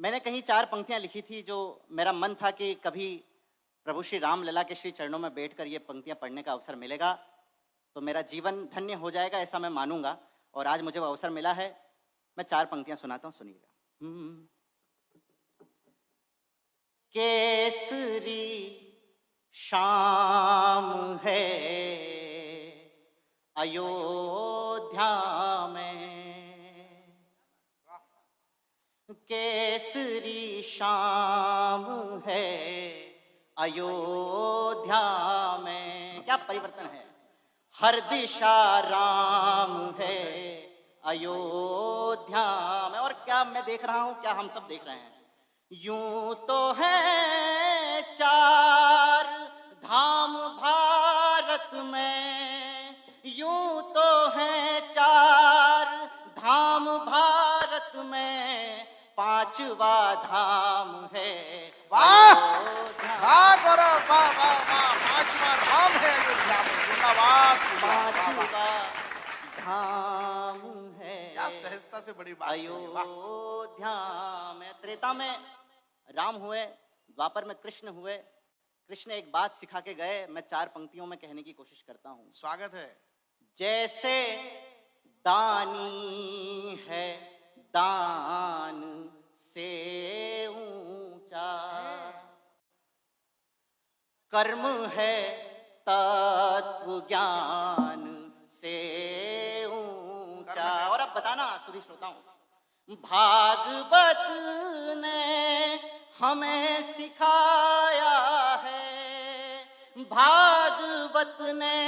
मैंने कहीं 4 पंक्तियाँ लिखी थी जो मेरा मन था कि कभी प्रभु श्री राम लला के श्री चरणों में बैठकर ये पंक्तियाँ पढ़ने का अवसर मिलेगा तो मेरा जीवन धन्य हो जाएगा, ऐसा मैं मानूंगा। और आज मुझे वो अवसर मिला है। मैं 4 पंक्तियाँ सुनाता हूँ, सुनिएगा। केसरी शाम है अयोध्या में, केसरी शाम है अयोध्या में। क्या परिवर्तन है। हर दिशा राम है अयोध्या में। और क्या मैं देख रहा हूं, क्या हम सब देख रहे हैं, यूं तो है 4 धाम भारत में, यूं तो है 4 धाम भारत में, 5वां धाम है अयोध्या। वाह गौरव, वाह वाह वाह, 5वां धाम है अयोध्या में। जिंदाबाद, 5वां धाम है क्या सहजता से बड़ी बात है। अयोध्या में। त्रेता में राम हुए, द्वापर में कृष्ण हुए। कृष्ण एक बात सिखा के गए, मैं 4 पंक्तियों में कहने की कोशिश करता हूं। स्वागत है। जैसे दानी है दान से ऊंचा, कर्म है तत्व ज्ञान से ऊंचा। और अब बताना सुधी श्रोताओं, भागवत ने हमें सिखाया है, भागवत ने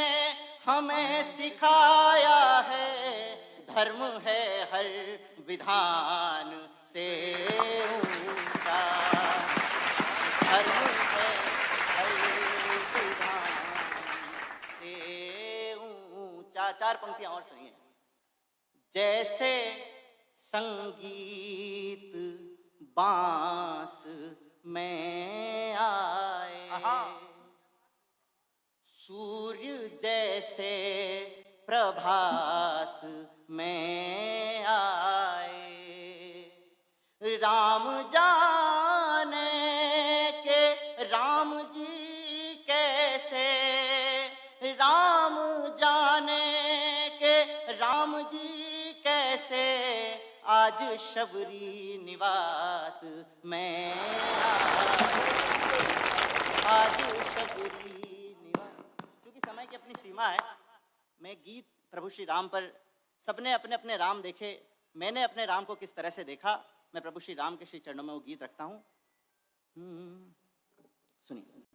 हमें सिखाया है, धर्म है हर विधान से ऊंचा, धर्म है हर विधान से ऊंचा। 4 पंक्तियां और सुनिए। जैसे संगीत बांस में आए, सूर्य जैसे प्रभास में आए, राम जाने के राम जी कैसे, राम जाने के राम जी कैसे, आज शबरी निवास में आज शबरी निवास। क्योंकि समय की अपनी सीमा है, मैं गीत प्रभु श्री राम पर, सबने अपने अपने राम देखे, मैंने अपने राम को किस तरह से देखा, मैं प्रभु श्री राम के श्री चरणों में वो गीत रखता हूं। सुनिए।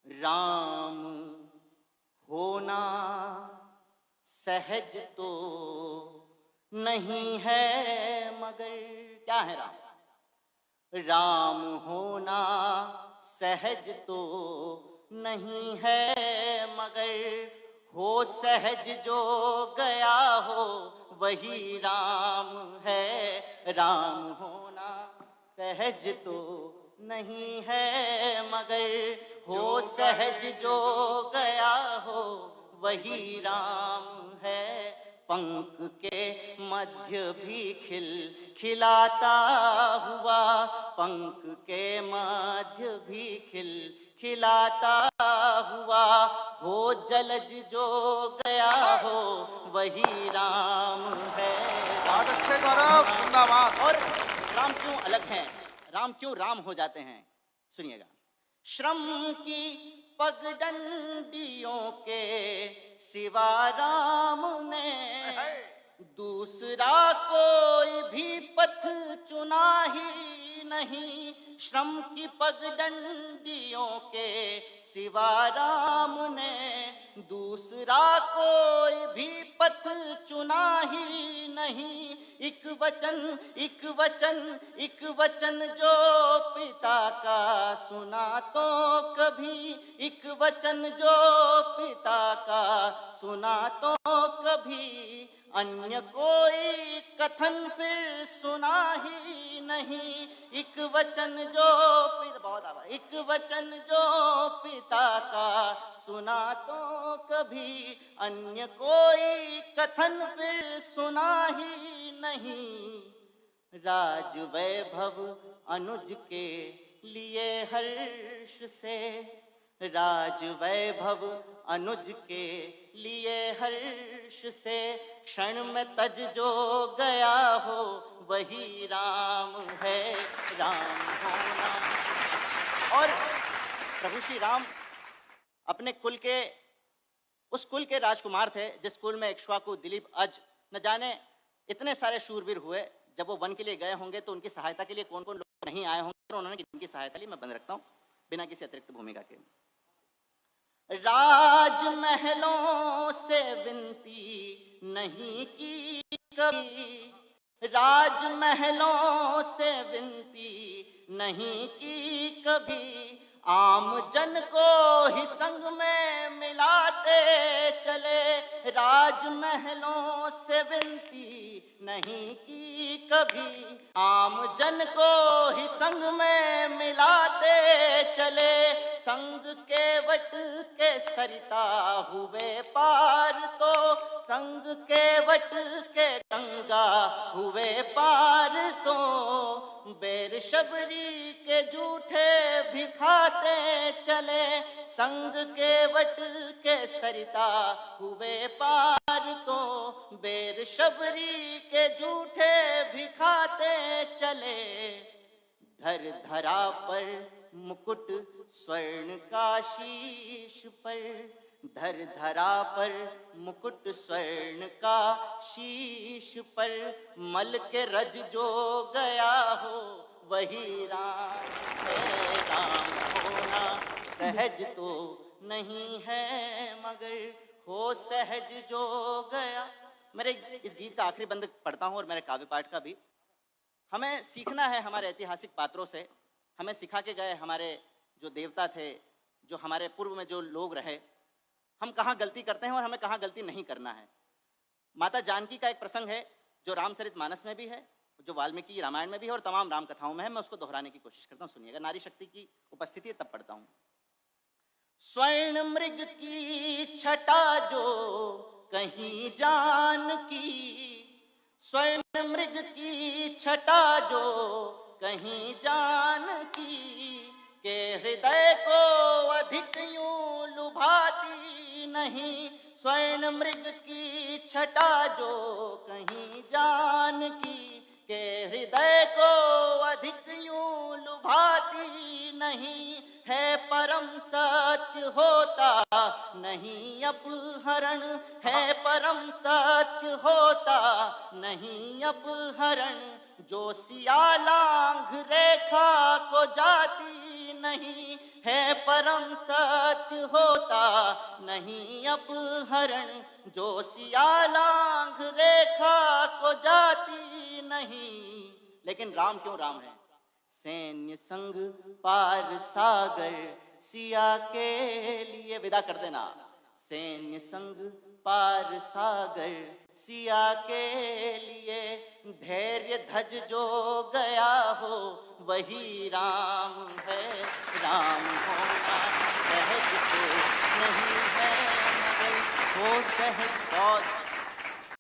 राम होना सहज तो नहीं है मगर, क्या है राम, राम होना सहज तो नहीं है मगर, हो सहज जो गया हो वही राम है। राम होना सहज तो नहीं है मगर, हो सहज जो गया हो वही राम है। पंख के मध्य भी खिलाता हुआ, पंख के मध्य भी खिलाता हुआ, हो जलज जो गया हो वही राम है। बहुत अच्छे गौरव, जिंदाबाद। और राम क्यों अलग हैं, राम क्यों राम हो जाते हैं, सुनिएगा। श्रम की पगडंडियों के सिवा राम ने दूसरा कोई भी पथ चुना ही नहीं, श्रम की पगडंडियों के सिवा राम ने दूसरा कोई भी पथ चुना ही नहीं। एक वचन एक वचन एक वचन जो पिता का सुना तो कभी, एक वचन जो पिता का सुना तो कभी, अन्य कोई कथन फिर सुना ही नहीं। एक वचन जो पिता, बहुत आवाज, एक वचन जो पिता का सुना तो कभी, अन्य कोई कथन फिर सुना ही नहीं। राज वैभव अनुज के लिए हर्ष से, राज वैभव अनुज के लिए हर्ष से, क्षण में तज जो गया हो वही राम है, राम होना। और प्रभु श्री राम अपने कुल के, उस कुल के राजकुमार थे जिस कुल में इक्ष्वाकु, दिलीप, अज, न जाने इतने सारे शूरवीर हुए। जब वो वन के लिए गए होंगे तो उनकी सहायता के लिए कौन कौन लोग नहीं आए होंगे, तो उन्होंने किनकी सहायता ली, मैं बंद रखता हूं बिना किसी अतिरिक्त भूमिका के। राजमहलों से विनती नहीं की कभी, राजमहलों से विनती नहीं की कभी, आम जन को ही संग में मिलाते चले। राजमहलों से विनती नहीं की कभी, आम जन को ही संग में मिलाते चले। संग के वट के सरिता हुए पार तो, संग के वट के गंगा हुए पार तो, बैर शबरी के जूठे भी खाते चले। संग के वट के सरिता हुए पार तो, बैर शबरी के जूठे भी खाते चले। धर धरा पर मुकुट स्वर्ण का शीश पर, धर धरा पर मुकुट स्वर्ण का शीश पर, मल के रज जो गया हो वही राम है, राम होना सहज तो नहीं है मगर हो सहज जो गया। मेरे इस गीत का आखिरी बंद पढ़ता हूँ और मेरे काव्य पाठ का भी। हमें सीखना है हमारे ऐतिहासिक पात्रों से, हमें सिखा के गए हमारे जो देवता थे, जो हमारे पूर्व में जो लोग रहे, हम कहाँ गलती करते हैं और हमें कहाँ गलती नहीं करना है। माता जानकी का एक प्रसंग है जो रामचरितमानस में भी है, जो वाल्मीकि रामायण में भी है और तमाम राम कथाओं में है। मैं उसको दोहराने की कोशिश करता हूँ, सुनिएगा। नारी शक्ति की उपस्थिति है तब पढ़ता हूँ। स्वर्ण मृग की छटा जो कहीं जान की, स्वर्ण मृग की छटा जो कहीं जान की, के हृदय को अधिक यूं लुभाती नहीं। स्वर्ण मृग की छटा जो कहीं जान की, के हृदय को अधिक यूं लुभाती नहीं। है परम सत्य होता नहीं अपहरण, है परम सत्य होता नहीं अपहरण, जो सिया लांघ रेखा को जाती नहीं। है परम सत्य होता नहीं अपहरण, जो सिया लांघ रेखा को जाती नहीं। लेकिन राम क्यों राम है? सैन्य संग पार सागर सिया के लिए, विदा कर देना। सैन्य संग पार सागर सिया के लिए, धैर्य धज जो गया हो वही राम है, राम होना सहज तो नहीं है मगर हो सहज बहुत